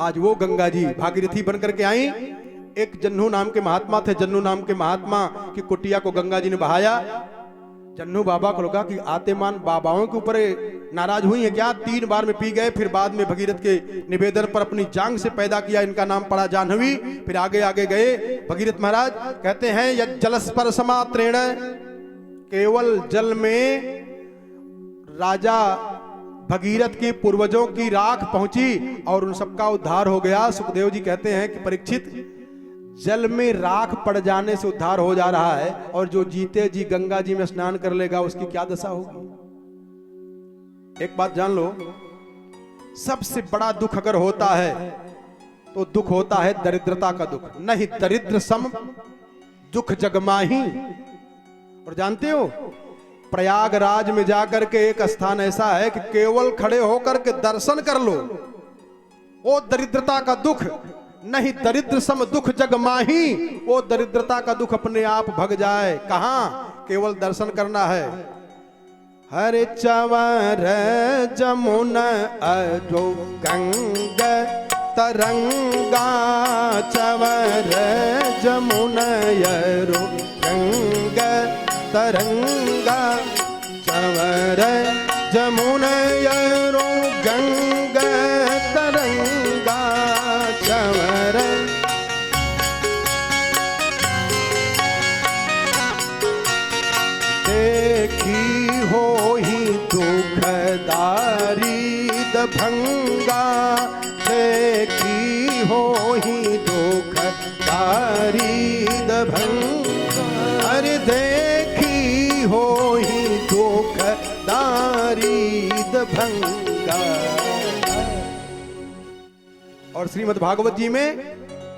आज वो गंगा जी भागीरथी बनकर के आई। एक जन्नू नाम के महात्मा थे, जन्नू नाम के महात्मा की कुटिया को गंगा जी ने बहाया। जन्नू बाबा को लगा कि आतेमान बाबाओं के ऊपर नाराज हुई है क्या, 3 बार में पी गए। फिर बाद में भगीरथ के निवेदन पर अपनी जांग से पैदा किया, इनका नाम पड़ा जाह्नवी। फिर आगे आगे गए भगीरथ महाराज कहते हैं यद जलस्पर्शमात्रेण, केवल जल में राजा भगीरथ के पूर्वजों की राख पहुंची और उन सबका उद्धार हो गया। सुखदेव जी कहते हैं कि परीक्षित, जल में राख पड़ जाने से उद्धार हो जा रहा है, और जो जीते जी गंगा जी में स्नान कर लेगा उसकी क्या दशा होगी। एक बात जान लो, सबसे बड़ा दुख अगर होता है तो दुख होता है दरिद्रता का दुख। नहीं दरिद्र सम दुख जगमाही। और जानते हो प्रयागराज में जाकर के एक स्थान ऐसा है कि केवल खड़े होकर के दर्शन कर लो, वो दरिद्रता का दुख, नहीं दरिद्र सम दुख जगमाही, वो दरिद्रता का दुख अपने आप भग जाए। कहां? केवल दर्शन करना है। हरे चवर जमुना अजो गंगा तरंगा, चवर जमुना यरो गंगा तरंगा, चवर जमुना यरो गंगा तरंगा, चवर देखी हो ही दुखदारी दभंगा, देखी हो ही दुखदारी दभंगा, अरे देखी हो ही दुखदारी दभंगा। और श्रीमद् भागवत जी में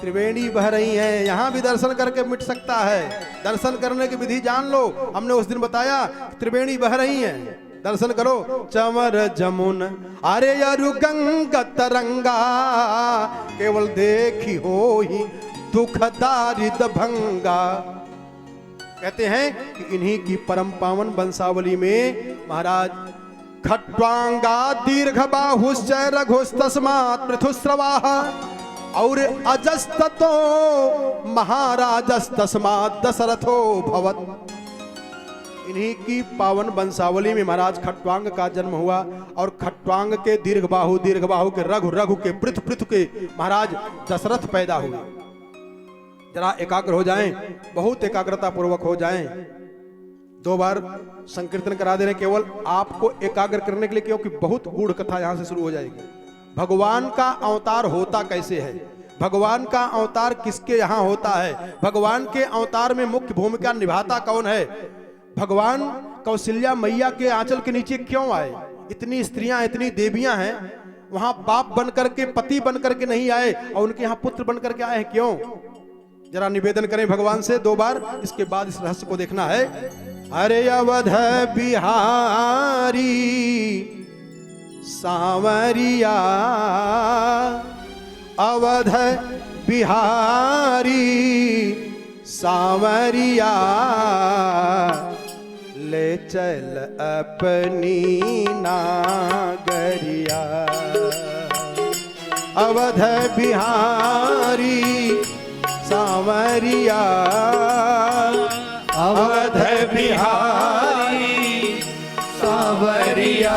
त्रिवेणी बह रही हैं, यहां भी दर्शन करके मिट सकता है। दर्शन करने की विधि जान लो, हमने उस दिन बताया त्रिवेणी बह रही हैं, दर्शन करो। चवर जमुन अरे यारु गंगा तरंगा, केवल देखी हो ही दुखदारी दभंगा। कहते हैं कि इन्हीं की परम पावन वंशावली में महाराज खट्वांगा दीर्घ बाहुश्च रघुस्तस्मात् पृथुस्रवाः, और अजस्ततो महाराजस्तस्मात् दशरथो भवत्। इन्हीं की पावन वंशावली में महाराज खट्वांग का जन्म हुआ, और खट्वांग के दीर्घ बाहु के रघु, रघु के पृथु, पृथु के महाराज दशरथ पैदा हुए। जरा एकाग्र हो जाएं, बहुत एकाग्रता पूर्वक हो जाएं। 2 बार संकीर्तन करा दे रहे केवल आपको एकाग्र करने के लिए, क्योंकि बहुत गूढ़ कथा यहां से शुरू हो जाएगी। भगवान का अवतार होता कैसे है, भगवान का अवतार किसके यहां होता है, भगवान के अवतार में मुख्य भूमिका निभाता कौन है, भगवान कौशल्या मैया के आंचल के नीचे क्यों आए। इतनी स्त्रियां, इतनी देवियां हैं, वहां बाप बन करके, पति बन करके नहीं आए, और उनके यहां पुत्र बन करके आए हैं, क्यों? जरा निवेदन करें भगवान से 2 बार, इसके बाद इस रहस्य को देखना है। अरे अवध बिहारी सांवरिया, अवध बिहारी सांवरिया, ले चल अपनी नागरिया। अवध बिहारी सांवरिया, अवध बिहारी सांवरिया,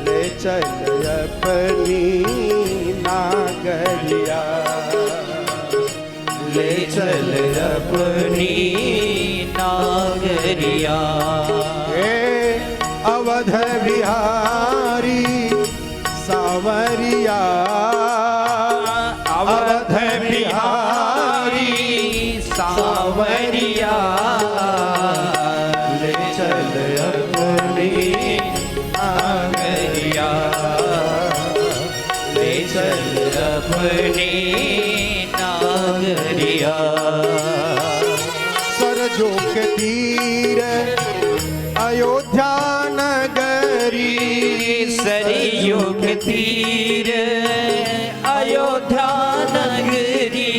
ले चल अपनी नागरिया, ले चल अपनी नागरिया। अवध बिहारी सांवरिया, अवध बिहारी सांवरिया, ले चल अपनी नागरिया, ले चल अपनी नागरिया। सरजों के तीर अयोध्या नगरी, सरयू के तीर अयोध्या नगरी,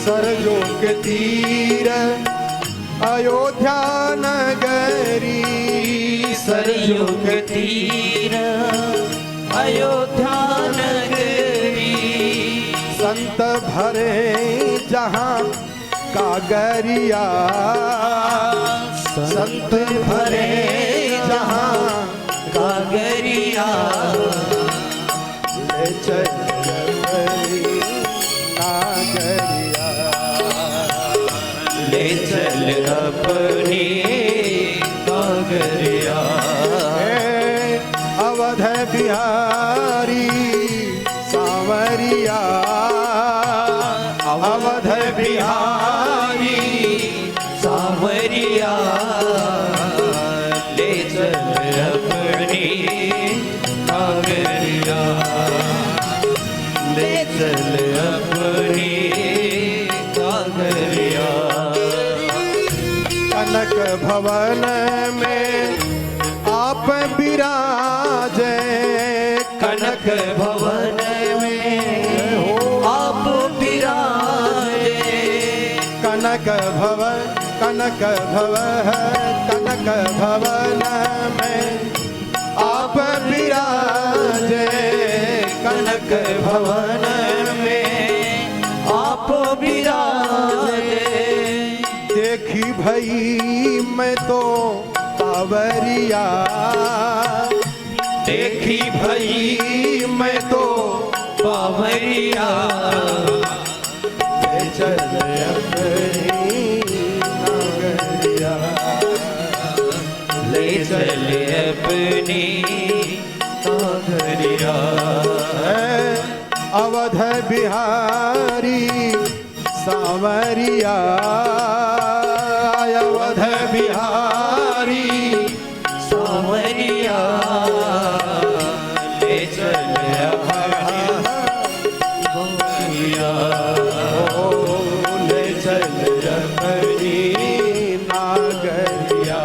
सरजों के तीर अयोध्या नगरी, सरयू के तीर अयोध्या नगरी। भरे जहाँ कागरिया, संत भरे जहाँ कागरिया, ले चल नागरिया, ले चल अपनी कागरिया। अवध बिहारी सांवरिया, अवध बिहारी सांवरिया, ले चल अपनी कागरिया, ले चल अपनी कागरिया। कनक भवन में आप विराजे, कनक भवन में आप विराजे, कनक भवन, कनक भवन, कनक भवन में आप विराजे, कनक भवन में आप विराजे। देखी भई मैं तो कांवरिया, देखी भई मैं तो कांवरिया, ले चल अपनी नागरिया, ले चल अपनी कागरिया। अवध बिहारी सांवरिया, अवध बिहारी सांवरिया, ले चल कागरिया, ले चल अपनी नागरिया,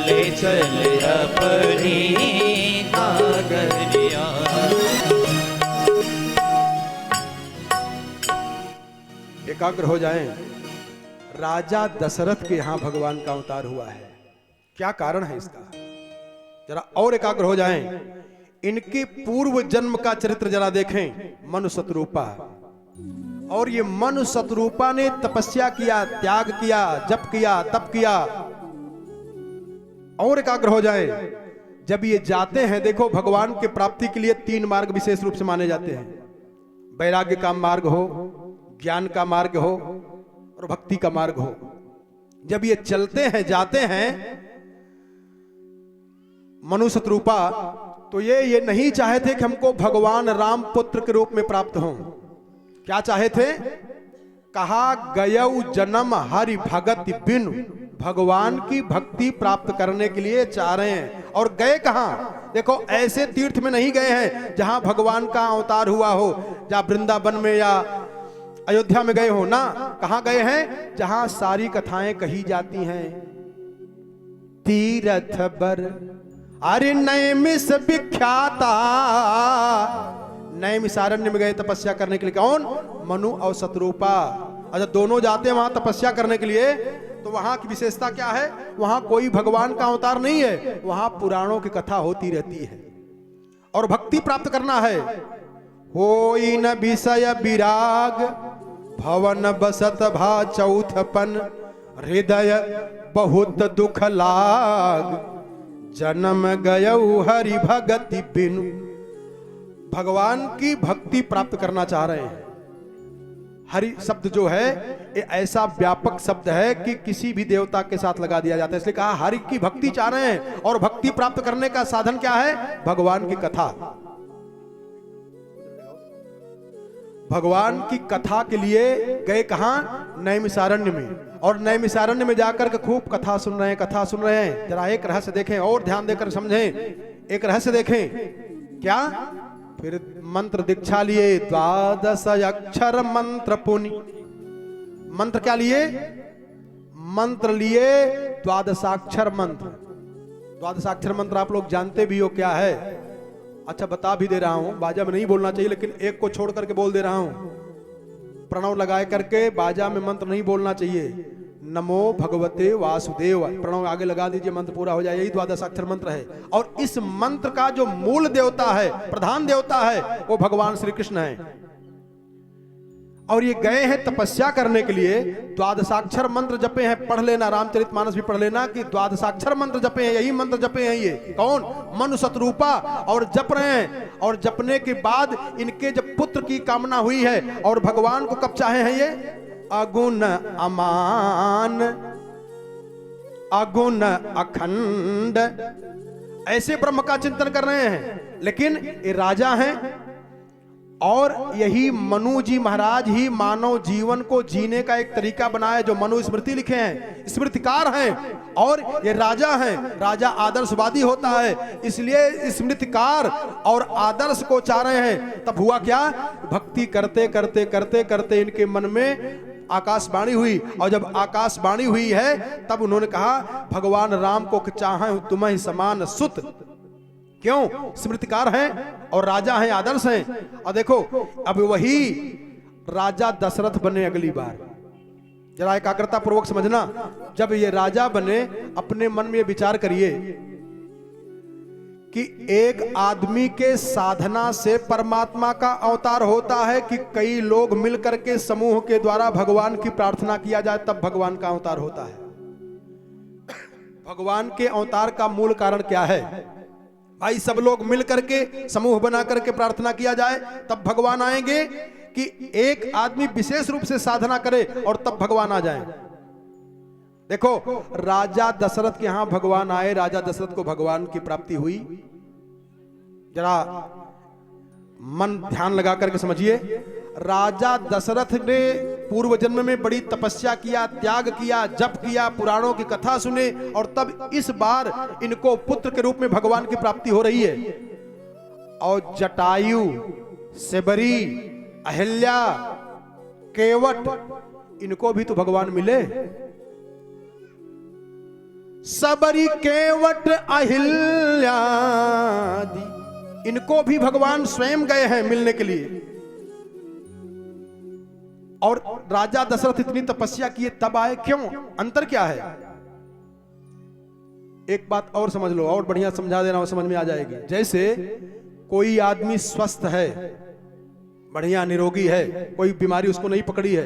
ले चल अपनी कागरिया। एकाग्र हो जाएं। राजा दशरथ के यहां भगवान का अवतार हुआ है, क्या कारण है इसका? जरा और एकाग्र हो जाएं। इनके पूर्व जन्म का चरित्र जरा देखें। मनु शतरूपा, और ये मनु शतरूपा ने तपस्या किया, त्याग किया, जप किया, तप किया। और एकाग्र हो जाएं। जब ये जाते हैं, देखो भगवान के प्राप्ति के लिए 3 मार्ग विशेष रूप से माने जाते हैं। वैराग्य का मार्ग हो, ज्ञान का मार्ग हो और भक्ति का मार्ग हो। जब ये चलते हैं, जाते हैं मनु शतरूपा, तो ये नहीं चाहे थे कि हमको भगवान राम पुत्र के रूप में प्राप्त हों। क्या चाहे थे? कहा गयऊ जन्म हरि भगति बिनु, भगवान की भक्ति प्राप्त करने के लिए चाह रहे हैं। और गए कहां? देखो ऐसे तीर्थ में नहीं गए हैं जहां भगवान का अवतार हुआ हो, जहां वृंदावन में या अयोध्या में गए हो ना। कहां गए हैं? जहां सारी कथाएं कही जाती हैं। तीरथ बर अरे नैमिष विख्याता, नैमिषारण्य में गए तपस्या करने के लिए। कौन? मनु और शतरूपा। अच्छा, दोनों जाते हैं वहां तपस्या करने के लिए, तो वहां की विशेषता क्या है? वहां कोई भगवान का अवतार नहीं है, वहां पुराणों की कथा होती रहती है और भक्ति प्राप्त करना है। होई न विषय विराग, भवन बसत भा चौथपन, हृदय बहुत दुख लाग, जन्म गयऊ हरि भगति बिनु। भगवान की भक्ति प्राप्त करना चाह रहे हैं। हरि शब्द जो है ये ऐसा व्यापक शब्द है कि किसी भी देवता के साथ लगा दिया जाता है, इसलिए कहा हरि की भक्ति चाह रहे हैं। और भक्ति प्राप्त करने का साधन क्या है? भगवान की कथा। भगवान की कथा के लिए गए कहां? नैमिषारण्य में। और नैमिषारण्य में जाकर के खूब कथा सुन रहे हैं, कथा सुन रहे हैं। जरा एक रहस्य देखें और ध्यान देकर समझें। एक रहस्य देखें। क्या? फिर मंत्र दीक्षा लिए, 12 अक्षर मंत्र पुनि। मंत्र क्या लिए? मंत्र लिए 12 मंत्र। 12 मंत्र आप लोग जानते भी हो क्या है? अच्छा, बता भी दे रहा हूं। बाजा में नहीं बोलना चाहिए, लेकिन एक को छोड़ करके बोल दे रहा हूं। प्रणव लगाए करके बाजा में मंत्र नहीं बोलना चाहिए। नमो भगवते वासुदेव, प्रणव आगे लगा दीजिए, मंत्र पूरा हो जाए। यही 12 मंत्र है। और इस मंत्र का जो मूल देवता है, प्रधान देवता है, वो भगवान श्री कृष्ण है। और ये गए हैं तपस्या करने के लिए, द्वादशाक्षर मंत्र जपे हैं। पढ़ लेना, रामचरितमानस भी पढ़ लेना कि द्वादशाक्षर मंत्र जपे हैं, यही मंत्र जपे हैं। ये कौन? मनु शतरूपा। और जप रहे हैं, और जपने के बाद इनके जब पुत्र की कामना हुई है, और भगवान को कब चाहे हैं ये? अगुण अमान, अगुण अखंड, ऐसे ब्रह्म का चिंतन कर रहे हैं। लेकिन ये राजा हैं, और यही मनु जी महाराज ही मानव जीवन को जीने का एक तरीका बनाया, जो मनु स्मृति लिखे हैं, स्मृतिकार हैं। और ये राजा हैं, राजा आदर्शवादी होता है, इसलिए स्मृतिकार और आदर्श को चाह रहे हैं। तब हुआ क्या? भक्ति करते करते करते करते इनके मन में आकाशवाणी हुई, और जब आकाशवाणी हुई है तब उन्होंने कहा भगवान राम को चाहे तुम्हें समान सुत। क्यों? स्मृतिकार हैं और राजा हैं, आदर्श हैं। और देखो अब वही राजा दशरथ बने अगली बार। जरा एकाग्रता पूर्वक समझना, जब ये राजा बने, अपने मन में विचार करिए कि एक आदमी के साधना से परमात्मा का अवतार होता है कि कई लोग मिलकर के समूह के द्वारा भगवान की प्रार्थना किया जाए, तब भगवान का अवतार होता है। भगवान के अवतार का मूल कारण क्या है भाई? सब लोग मिलकर के समूह बना करके प्रार्थना किया जाए तब भगवान आएंगे, कि एक आदमी विशेष रूप से साधना करे और तब भगवान आ जाए? देखो, राजा दशरथ के यहां भगवान आए, राजा दशरथ को भगवान की प्राप्ति हुई। जरा मन ध्यान लगा करके समझिए। राजा दशरथ ने पूर्व जन्म में बड़ी तपस्या किया, त्याग किया, जप किया, पुराणों की कथा सुने, और तब इस बार इनको पुत्र के रूप में भगवान की प्राप्ति हो रही है। और जटायु, शबरी, अहिल्या, केवट, इनको भी तो भगवान मिले। सबरी, केवट, अहिल्या, इनको भी भगवान स्वयं गए हैं मिलने के लिए। और राजा दशरथ इतनी तपस्या किए तब आए, क्यों? अंतर क्या है? एक बात और समझ लो, और बढ़िया समझा देना, और समझ में आ जाएगी। जैसे कोई आदमी स्वस्थ है, बढ़िया निरोगी है, कोई बीमारी उसको नहीं पकड़ी है,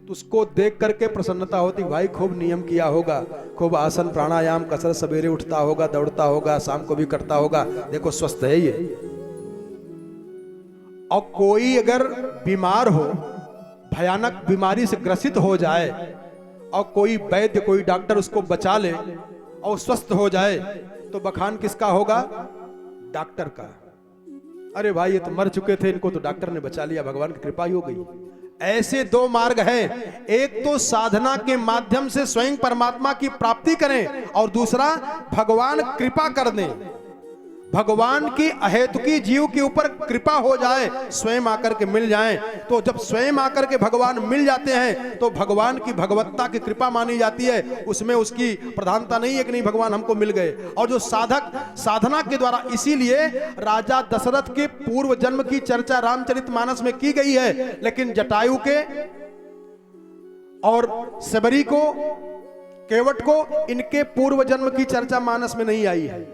तो उसको देख करके प्रसन्नता होती, भाई खूब नियम किया होगा, खूब आसन प्राणायाम कसरत, सवेरे उठता होगा, दौड़ता होगा, शाम को भी करता होगा, देखो स्वस्थ है ये। और कोई अगर बीमार हो, भयानक बीमारी से ग्रसित हो जाए, और कोई वैद्य, कोई डॉक्टर उसको बचा ले और स्वस्थ हो जाए, तो बखान किसका होगा? डॉक्टर का। अरे भाई ये तो मर चुके थे, इनको तो डॉक्टर ने बचा लिया, भगवान की कृपा ही हो गई। ऐसे दो मार्ग हैं, एक तो साधना के माध्यम से स्वयं परमात्मा की प्राप्ति करें, और दूसरा भगवान कृपा कर दें, भगवान की अहेतुकी जीव के ऊपर कृपा हो जाए, स्वयं आकर के मिल जाएं। तो जब स्वयं आकर के भगवान मिल जाते हैं तो भगवान की भगवत्ता की कृपा मानी जाती है, उसमें उसकी प्रधानता नहीं है कि नहीं भगवान हमको मिल गए। और जो साधक साधना के द्वारा, इसीलिए राजा दशरथ के पूर्व जन्म की चर्चा रामचरितमानस में की गई है, लेकिन जटायु के और शबरी को, केवट को, इनके पूर्व जन्म की चर्चा मानस में नहीं आई है।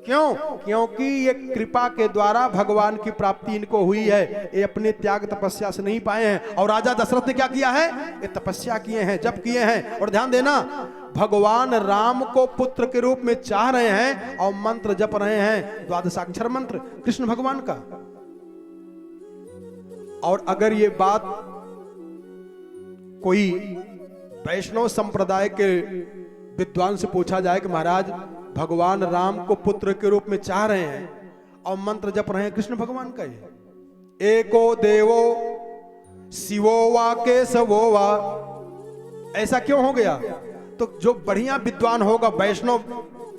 क्यों? क्योंकि ये कृपा के द्वारा भगवान की प्राप्ति इनको हुई है, ये अपने त्याग तपस्या से नहीं पाए हैं। और राजा दशरथ ने क्या किया है? ये तपस्या किए हैं, जप किए हैं। और ध्यान देना, भगवान राम को पुत्र के रूप में चाह रहे हैं और मंत्र जप रहे हैं, द्वादशाक्षर मंत्र कृष्ण भगवान का। और अगर ये बात कोई वैष्णव संप्रदाय के विद्वान से पूछा जाए कि महाराज भगवान राम को पुत्र के रूप में चाह रहे हैं और मंत्र जप रहे हैं कृष्ण भगवान का, ये एको देवो शिवो वा केशवो वा, ऐसा क्यों हो गया? तो जो बढ़िया विद्वान होगा, वैष्णव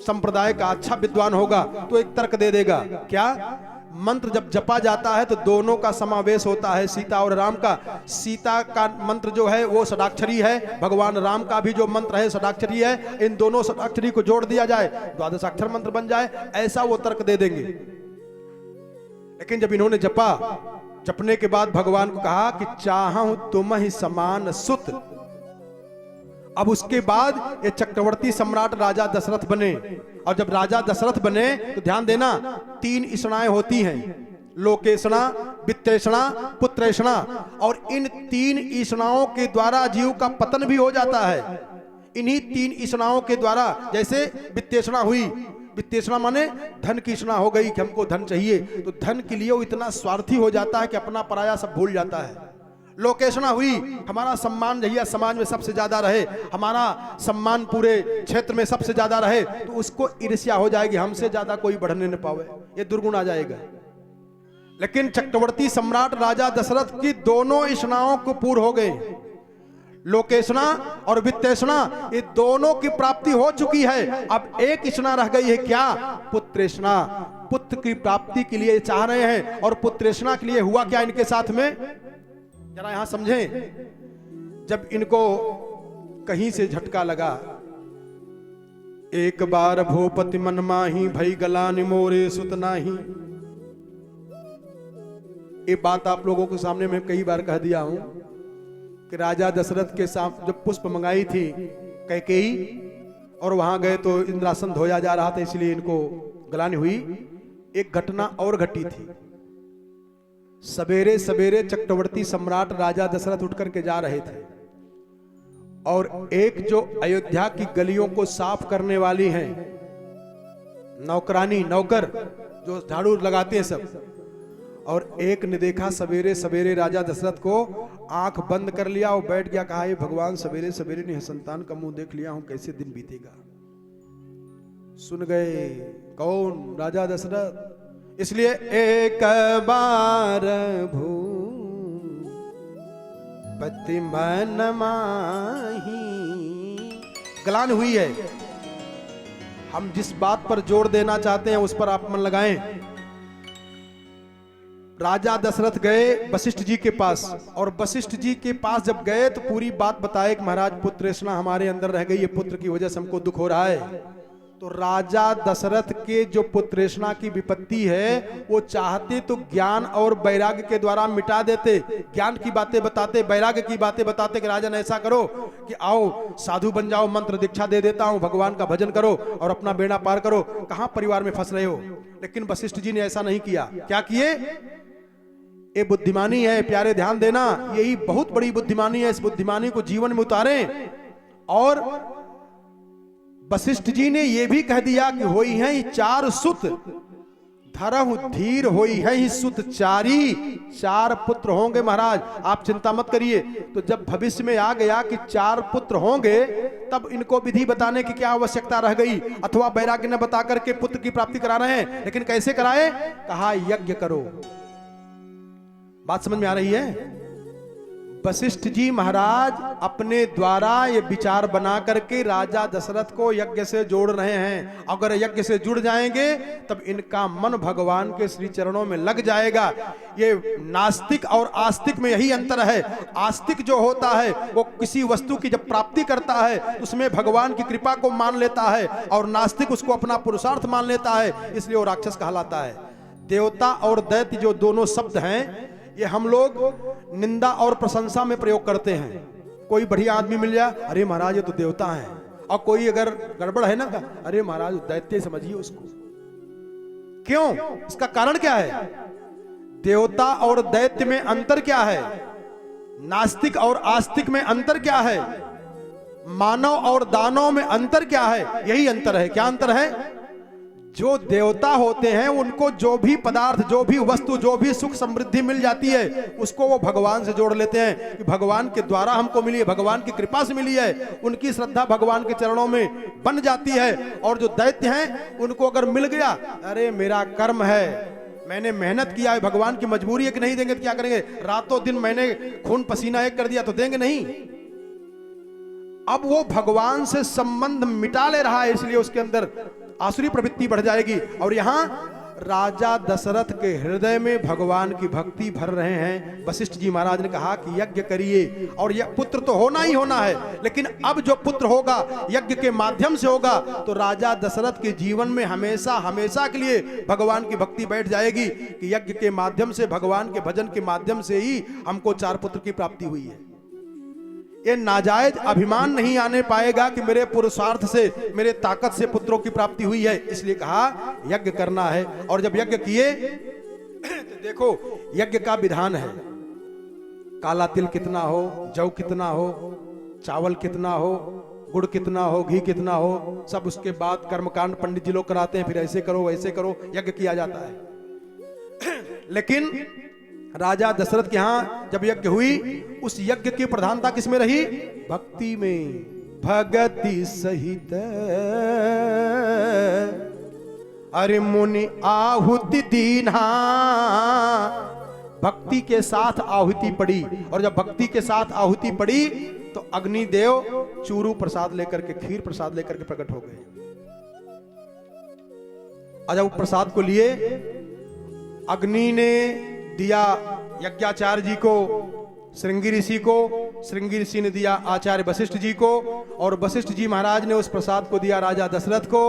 संप्रदाय का अच्छा विद्वान होगा, तो एक तर्क दे देगा। क्या? मंत्र जब जपा जाता है तो दोनों का समावेश होता है, सीता और राम का। सीता का मंत्र जो है वो षडाक्षरी है, भगवान राम का भी जो मंत्र है षडाक्षरी है, इन दोनों षडाक्षरी को जोड़ दिया जाए, द्वादशाक्षर मंत्र बन जाए, ऐसा वो तर्क दे देंगे। लेकिन जब इन्होंने जपा, जपने के बाद भगवान को कहा कि चाहूं तुम ही समान सुत। अब उसके बाद ये चक्रवर्ती सम्राट राजा दशरथ बने। और जब राजा दशरथ बने तो ध्यान देना, 3 इषणाएं होती हैं। लोकेशणा, वित्तेषणा, पुत्रेषणा, और इन 3 ईषणाओं के द्वारा जीव का पतन भी हो जाता है। इन्हीं 3 ईषणाओं के द्वारा, जैसे वित्तेषणा हुई, वित्तेषणा माने धन की ईषणा हो गई कि हमको धन चाहिए, तो धन के लिए वो इतना स्वार्थी हो जाता है कि अपना पराया सब भूल जाता है। लोकेशना हुई, हमारा सम्मान जहिया समाज में सबसे ज्यादा रहे, हमारा सम्मान पूरे क्षेत्र में सबसे ज्यादा रहे, तो उसको ईर्ष्या हो जाएगी, हमसे ज्यादा कोई बढ़ने न पावे, ये दुर्गुण आ जाएगा। लेकिन चक्रवर्ती सम्राट राजा दशरथ की दोनों ईषणाओं को पूर्ण हो गए, लोकेशना और वित्तेषणा, ये दोनों की प्राप्ति हो चुकी है। अब एक ईषणा रह गई है, क्या? पुत्रेषणा। पुत्र की प्राप्ति के लिए चाह रहे हैं, और पुत्रेषणा के लिए हुआ क्या इनके साथ में, जरा यहां समझें। जब इनको कहीं से झटका लगा, एक बार भूपति मन माही, भई गलानि मोरे सुत नाही। ये बात आप लोगों के सामने मैं कई बार कह दिया हूं कि राजा दशरथ के साथ जब पुष्प मंगाई थी कैकेयी, और वहां गए तो इंद्रासन धोया जा रहा था, इसलिए इनको गलानी हुई। एक घटना और घटी थी। सवेरे सवेरे चक्रवर्ती सम्राट राजा दशरथ उठ करके जा रहे थे, और एक जो अयोध्या की गलियों को साफ करने वाली हैं, नौकरानी, नौकर जो झाड़ू लगाते हैं सब, और एक ने देखा सवेरे सवेरे राजा दशरथ को, आंख बंद कर लिया और बैठ गया, कहा ये भगवान सवेरे सवेरे ने संतान का मुंह देख लिया हूं, कैसे दिन बीतेगा। सुन गए कौन? राजा दशरथ। इसलिए एक बार भूपति मन माही, गलान हुई है। हम जिस बात पर जोर देना चाहते हैं उस पर आप मन लगाएं। राजा दशरथ गए वशिष्ठ जी के पास, और वशिष्ठ जी के पास जब गए तो पूरी बात बताए कि महाराज पुत्रेषणा हमारे अंदर रह गई है, पुत्र की वजह से हमको दुख हो रहा है। तो राजा दशरथ के जो पुत्रेषणा की विपत्ति है, वो चाहते तो ज्ञान और वैराग्य के द्वारा मिटा देते, ज्ञान की बातें बताते, वैराग्य की बातें बताते कि राजन ऐसा करो कि आओ साधु बन जाओ, मंत्र दीक्षा दे देता हूं, भगवान का भजन करो और अपना बेड़ा पार करो, कहां परिवार में फंस रहे हो। लेकिन वशिष्ठ जी ने ऐसा नहीं किया। क्या किए? ये बुद्धिमानी है प्यारे, ध्यान देना, यही बहुत बड़ी बुद्धिमानी है। इस बुद्धिमानी को जीवन में उतारें। और वशिष्ठ जी ने यह भी कह दिया कि होई है 4 सुत, धरहु धीर होई है ही सुत चारी, 4 पुत्र होंगे महाराज, आप चिंता मत करिए। तो जब भविष्य में आ गया कि 4 पुत्र होंगे, तब इनको विधि बताने की क्या आवश्यकता रह गई, अथवा वैराग्य न बता करके पुत्र की प्राप्ति करा रहे हैं। लेकिन कैसे कराए? कहा यज्ञ करो। बात समझ में आ रही है? वशिष्ठ जी महाराज अपने द्वारा ये विचार बना करके राजा दशरथ को यज्ञ से जोड़ रहे हैं। अगर यज्ञ से जुड़ जाएंगे तब इनका मन भगवान के श्री चरणों में लग जाएगा। ये नास्तिक और आस्तिक में यही अंतर है। आस्तिक जो होता है वो किसी वस्तु की जब प्राप्ति करता है उसमें भगवान की कृपा को मान लेता है, और नास्तिक उसको अपना पुरुषार्थ मान लेता है, इसलिए वो राक्षस कहलाता है। देवता और दैत्य जो दोनों शब्द हैं, ये हम लोग निंदा और प्रशंसा में प्रयोग करते हैं। कोई बढ़िया आदमी मिल जाए, अरे महाराज ये तो देवता है, और कोई अगर गड़बड़ है ना, अरे महाराज दैत्य समझिए उसको। क्यों? इसका कारण क्या है? देवता और दैत्य में अंतर क्या है? नास्तिक और आस्तिक में अंतर क्या है? मानव और दानव में अंतर क्या है? यही अंतर है। क्या अंतर है? जो देवता होते हैं उनको जो भी पदार्थ, जो भी वस्तु, जो भी सुख समृद्धि मिल जाती है, उसको वो भगवान से जोड़ लेते हैं कि भगवान के द्वारा हमको मिली है, भगवान की कृपा से मिली है। उनकी श्रद्धा भगवान के चरणों में बन जाती है। और जो दैत्य हैं उनको अगर मिल गया, अरे मेरा कर्म है, मैंने मेहनत किया है, भगवान की मजबूरी है कि नहीं देंगे तो क्या करेंगे, रातों दिन मैंने खून पसीना एक कर दिया तो देंगे नहीं। अब वो भगवान से संबंध मिटा ले रहा है, इसलिए उसके अंदर आसुरी प्रवृत्ति बढ़ जाएगी। और यहां राजा दशरथ के हृदय में भगवान की भक्ति भर रहे हैं। वशिष्ठ जी महाराज ने कहा कि यज्ञ करिए, और यह पुत्र तो होना ही होना है, लेकिन अब जो पुत्र होगा यज्ञ के माध्यम से होगा, तो राजा दशरथ के जीवन में हमेशा हमेशा के लिए भगवान की भक्ति बैठ जाएगी कि यज्ञ के माध्यम से, भगवान के भजन के माध्यम से ही हमको 4 पुत्र की प्राप्ति हुई है। ये नाजायज अभिमान नहीं आने पाएगा कि मेरे पुरुषार्थ से, मेरे ताकत से पुत्रों की प्राप्ति हुई है। इसलिए कहा यज्ञ करना है। और जब यज्ञ किए देखो यज्ञ का विधान है, काला तिल कितना हो, जौ कितना हो, चावल कितना हो, गुड़ कितना हो, घी कितना हो, सब उसके बाद कर्मकांड पंडित जी लोग कराते हैं, फिर ऐसे करो वैसे करो, यज्ञ किया जाता है। लेकिन राजा दशरथ के यहां जब यज्ञ हुई, उस यज्ञ की प्रधानता किसमें रही? भक्ति में। भगति सहित अरे मुनि आहुति दीन्हा, भक्ति के साथ आहुति पड़ी, और जब भक्ति के साथ आहुति पड़ी तो अग्निदेव चूरू प्रसाद लेकर के, खीर प्रसाद लेकर के प्रकट हो गए। और जब प्रसाद को लिए, अग्नि ने दिया यज्ञाचार्य जी को, श्रृंगी ऋषि को, श्रृंगी ऋषि ने दिया आचार्य वशिष्ठ जी को, और वशिष्ठ जी महाराज ने उस प्रसाद को दिया राजा दशरथ को।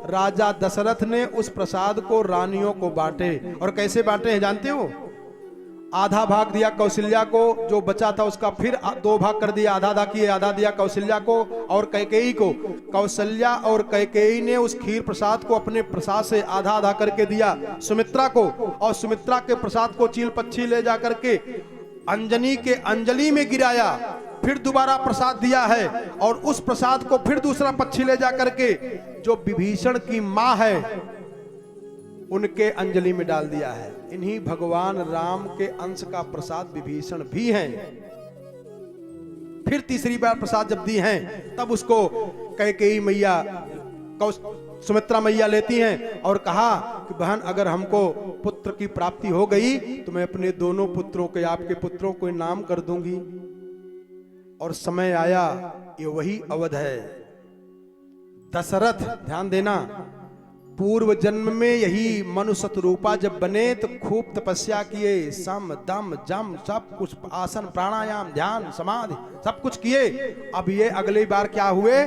राजा दशरथ ने उस प्रसाद को रानियों को बांटे, और कैसे बांटे हैं जानते हो? आधा भाग दिया कौशल्या को, जो बचा था उसका फिर 2 भाग कर दिया, आधा आधा किए, आधा दिया कौशल्या को और कैकेयी को। कौशल्या और कैकेयी ने उस खीर प्रसाद को अपने प्रसाद से आधा आधा करके दिया सुमित्रा को, और सुमित्रा के प्रसाद को चील पच्छी ले जा करके अंजनी के अंजलि में गिराया, फिर दोबारा प्रसाद दिया है, और उस प्रसाद को फिर दूसरा पक्षी ले जा करके जो विभीषण की मां है उनके अंजलि में डाल दिया है। इन्हीं भगवान राम के अंश का प्रसाद विभीषण भी हैं। फिर तीसरी बार प्रसाद जब दी हैं, तब उसको कैकेयी मैया, सुमित्रा मैया लेती हैं और कहा कि बहन, अगर हमको पुत्र की प्राप्ति हो गई तो मैं अपने दोनों पुत्रों के, आपके पुत्रों को नाम कर दूंगी। और समय आया, ये वही अवध है। दशरथ, ध्यान देना, पूर्व जन्म में यही मनुष्य रूपा जब बने तो खूब तपस्या किए, सम दम जम सब कुछ, आसन प्राणायाम ध्यान समाधि सब कुछ किए। अब ये अगली बार क्या हुए?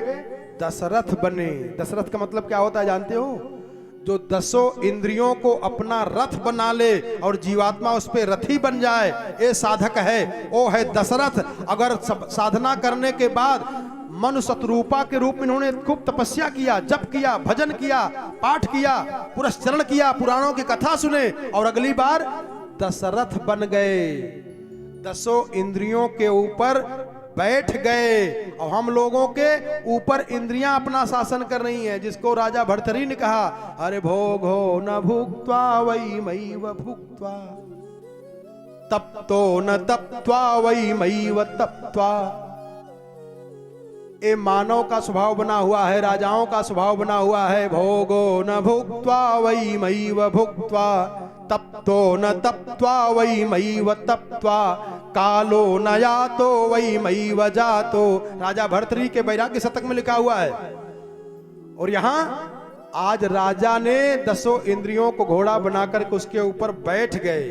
दशरथ बने। दशरथ का मतलब क्या होता है जानते हो? जो 10 इंद्रियों को अपना रथ बना ले और जीवात्मा उस पे रथी बन जाए, ये साधक है, वो है दशरथ। अगर साधना करने के बाद मनुष्य रूपा के रूप में इन्होंने खूब तपस्या किया, जप किया, भजन किया, पाठ किया, पुरस्चरण किया, पुराणों की कथा सुने, और अगली बार दशरथ बन गए, 10 इंद्रियों के ऊपर बैठ गए। और हम लोगों के ऊपर इंद्रियां अपना शासन कर रही हैं, जिसको राजा भर्तरी ने कहा, अरे भोगो न भुक्त्वा वै मैव भुक्त्वा, तप्तो न तप्त्वा वै मैव तप्त्वा। ये मानव का स्वभाव बना हुआ है, राजाओं का स्वभाव बना हुआ है। भोगो न भुक्त्वा वै मैव भुक्त्वा, तप्तो न तप्त्वा वै मैव तप्त्वा, कालो न यातो वै मैव जातो। राजा भर्तृहरि के वैराग्य शतक में लिखा हुआ है। और यहां आज राजा ने 10 इंद्रियों को घोड़ा बनाकर के उसके ऊपर बैठ गए,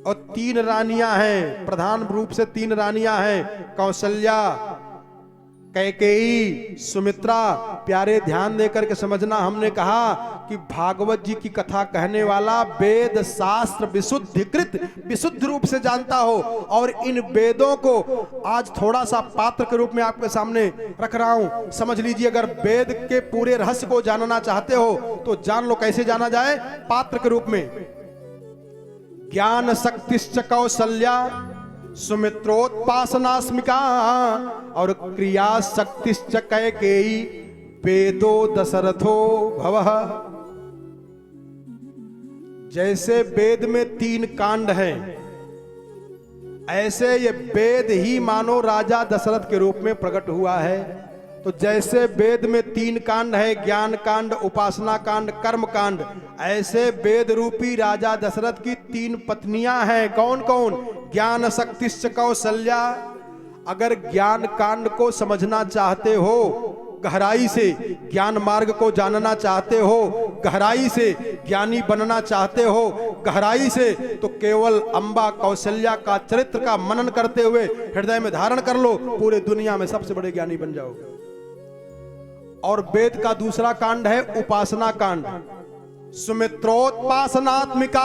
और 3 रानियां हैं, प्रधान रूप से 3 रानियां हैं, कौशल्या, कैकेयी, सुमित्रा। प्यारे ध्यान देकर के समझना, हमने कहा कि भागवत जी की कथा कहने वाला वेद शास्त्र विशुद्धिकृत, विशुद्ध रूप से जानता हो, और इन वेदों को आज थोड़ा सा पात्र के रूप में आपके सामने रख रहा हूं। समझ लीजिए, अगर वेद के पूरे रहस्य को जानना चाहते हो तो जान लो कैसे जाना जाए, पात्र के रूप में। ज्ञान शक्तिश्च कौशल्या सुमित्रोत्पासनास्मिका, और क्रिया शक्तिश्च कैकेयी, वेदो दशरथो भवः। जैसे वेद में 3 कांड हैं, ऐसे ये वेद ही मानो राजा दशरथ के रूप में प्रकट हुआ है। तो जैसे वेद में 3 कांड है, ज्ञान कांड, उपासना कांड, कर्म कांड, ऐसे वेद रूपी राजा दशरथ की 3 पत्नियां हैं। कौन कौन? ज्ञान शक्तिश्च कौशल्या। अगर ज्ञान कांड को समझना चाहते हो गहराई से, ज्ञान मार्ग को जानना चाहते हो गहराई से, ज्ञानी बनना चाहते हो गहराई से, तो केवल अंबा कौशल्या का चरित्र का मनन करते हुए हृदय में धारण कर लो, पूरे दुनिया में सबसे बड़े ज्ञानी बन जाओगे। और वेद का दूसरा कांड है उपासना कांड, सुमित्रोत्पासनात्मिका।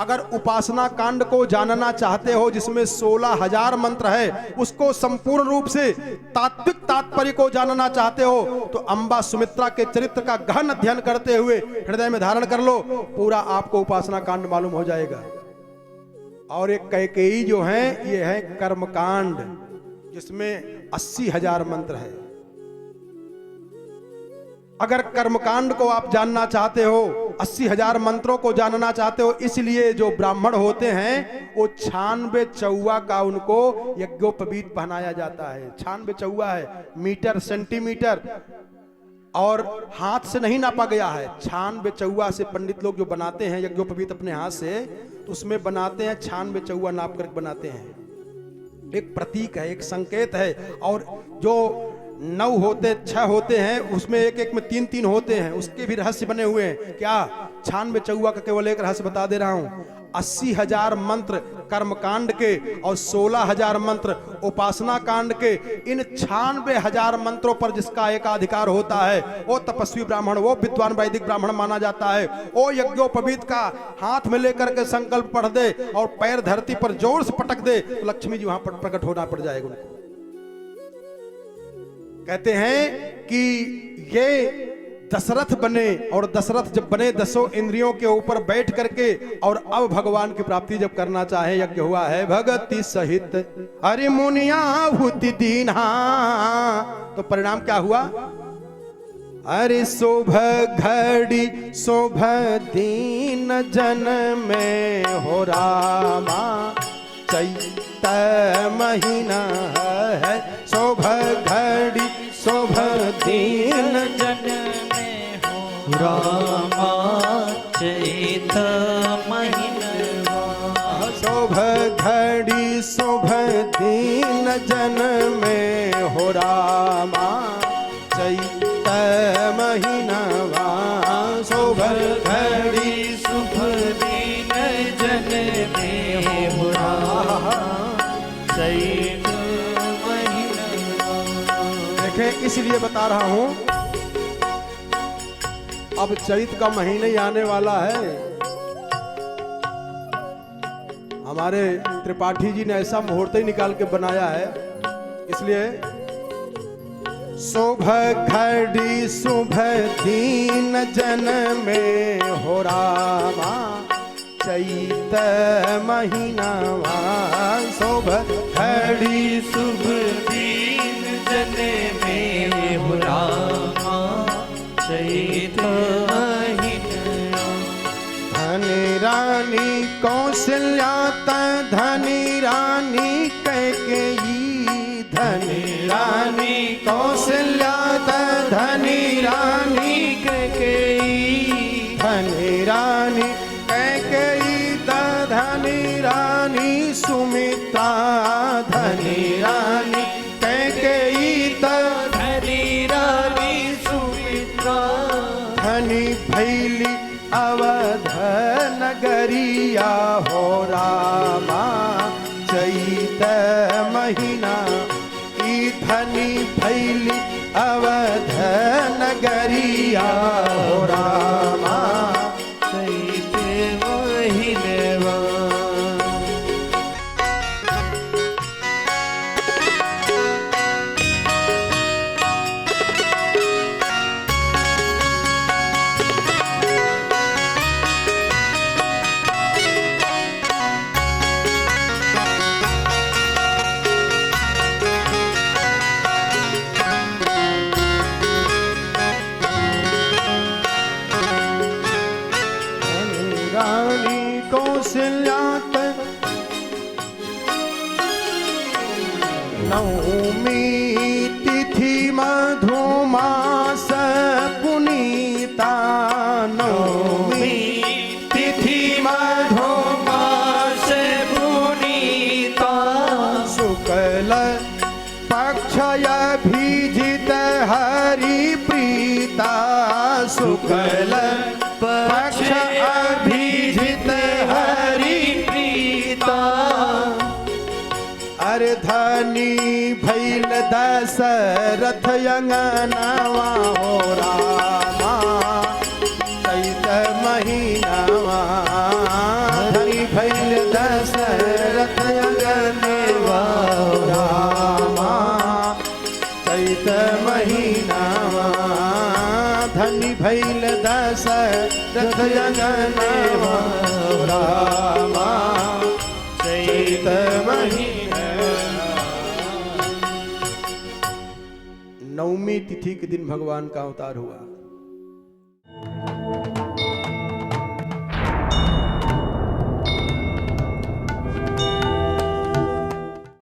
अगर उपासना कांड को जानना चाहते हो, जिसमें 16,000 मंत्र है, उसको संपूर्ण रूप से तात्विक तात्पर्य को जानना चाहते हो, तो अंबा सुमित्रा के चरित्र का गहन अध्ययन करते हुए हृदय में धारण कर लो, पूरा आपको उपासना कांड मालूम हो जाएगा। और एक कैकेयी जो है ये है कर्मकांड, जिसमें 80,000 मंत्र है। अगर कर्मकांड को आप जानना चाहते हो, 80,000 मंत्रों को जानना चाहते हो, इसलिए जो ब्राह्मण होते हैं वो 96 चौवा का उनको यज्ञोपवीत पहनाया जाता है। 96 चौवा है, मीटर सेंटीमीटर और हाथ से नहीं नापा गया है। 96 चौवा से पंडित लोग जो बनाते हैं यज्ञोपवीत अपने हाथ से, तो उसमें बनाते हैं 96 चौवा नाप कर बनाते हैं। एक प्रतीक है, एक संकेत है। और जो 9 होते 6 होते हैं, उसमें एक एक में 3-3 होते हैं, उसके भी रहस्य बने हुए हैं। क्या 96 चौवा का केवल एक रहस्य बता दे रहा हूं। 80,000 मंत्र कर्मकांड के और 16,000 मंत्र उपासना कांड के। इन 96,000 मंत्रों पर जिसका एकाधिकार होता है वो तपस्वी ब्राह्मण, वो विद्वान वैदिक ब्राह्मण माना जाता है। वो यज्ञोपवीत का हाथ में लेकर के संकल्प पढ़ दे और पैर धरती पर जोर से पटक दे तो लक्ष्मी जी वहां पर प्रकट होना पड़ जाएगा उनको। कहते हैं कि ये दशरथ बने, और दशरथ जब बने 10 इंद्रियों के ऊपर बैठ करके और अब भगवान की प्राप्ति जब करना चाहे, यज्ञ हुआ है भगति सहित अरे मुनिया हुति दीन्हा, तो परिणाम क्या हुआ? अरे शोभ घड़ी शोभ दीन जन में हो रामा, चैत महीना है शोभ घड़ी शोभ दीन जन में हो रामा, चैत महीनवा। शोभ घड़ी शोभ दीन जन में हो रामा, चैत महीनवा। शोभ घड़ी शुभ दिन जन में हो रामा, चैत महीनवा। देखें, इसलिए बता रहा हूं, अब चैत का महीना ही आने वाला है। हमारे त्रिपाठी जी ने ऐसा मुहूर्त ही निकाल के बनाया है, इसलिए शोभ घड़ी शुभ दीन जन में हो रामा, चैत महीनावा। शोभ घड़ी शुभ दिन जन में हो रामा, चैत महीनवा। धनी रानी कौशल्या धनी रानी कैकेयी, धनी रानी कौशल्या धनी रानी कैकेयी, धनी रानी कैकेयी धनी रानी सुमित्रा, धनी रानी कैकेयी धनी रानी सुमित्रा। धनी भैली अवध नगरिया हो रामा, चैत महीना। ई धनी भैली अवध नगरिया हो रामा, चैत महीनवा। नवमी तिथि मधुमास पुनीता, नवमी तिथि मधुमास पुनीता। शुक्ल पक्षय भीजित हरि प्रीता, शुक्ल पक्ष अभिजित हरि प्रीता। अरे धनी भैल दशरथ अंगनवा हो रामा, चैत महीनावा। धनी भैल दशरथ अंगनवा हो रामा, चैत महीनावा। धनी भैल दशरथ अंगनवा हो रामा, नाही है। नवमी तिथि के दिन भगवान का अवतार हुआ।